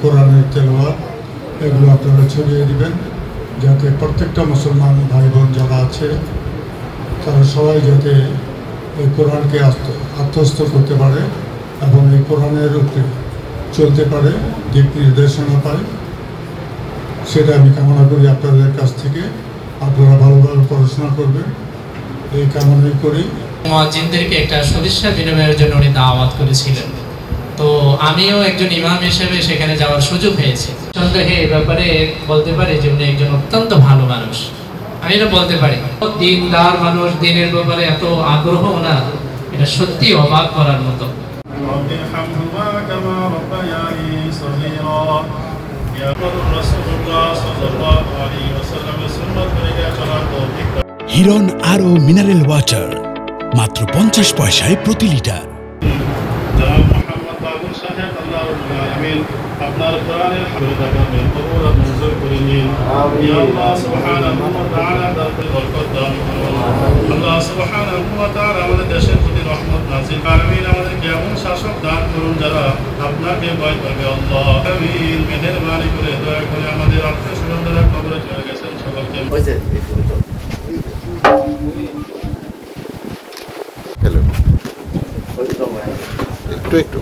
কোরআনের তেলাওয়াত এগুলো আপনারা ছড়িয়ে দিবেন, যাতে প্রত্যেকটা মুসলমান ভাই বোন যারা আছে তারা সবাই যাতে এই কোরআনকে আত্মস্থ করতে পারে এবং এই কোরআনের উপরে চলতে পারে, দিক নির্দেশনা পায়। সেটা আমি কামনা করি আপনাদের কাছ থেকে। আপনারা ভালোভাবে পড়াশোনা করবেন এই কামনাই করি। মুয়াজ্জিনদেরকে একটা শুভেচ্ছা বিনিময়ের জন্য উনি দাওয়াত করেছিলেন, তো আমিও একজন ইমাম হিসেবে সেখানে যাওয়ার সুযোগ হয়েছে। সন্দেহে এই ব্যাপারে বলতে পারি যে উনি একজন অত্যন্ত ভালো মানুষ, আমি এটা বলতে পারি। দিনদার মানুষ, দিনের ব্যাপারে এত আগ্রহ ওনার, এটা সত্যি অবাক করার মতো। হিরন আরও মিনারেল ওয়াটার মাত্র 50 পয়সায় প্রতি লিটার। আপনার কোরআনের হাবিবকে কবুল ও মঞ্জুর করে নিন। ইয়া আল্লাহ সুবহানাহু ওয়া তাআলা তার বরকত দান করুন। আল্লাহ সুবহানাহু ওয়া তাআলা আমাদের দেশের প্রতি রহমত নাযিল আমিন। আমাদেরকে এমন শাসক দান করুন যারা আপনাকে ভয় করবে। আল্লাহ আমিন। মেহেরবানি করে দয়া করে আমাদের আত্মীয়-স্বজন যারা কবরে চলে গেছেন সকলকে হ্যালো একটু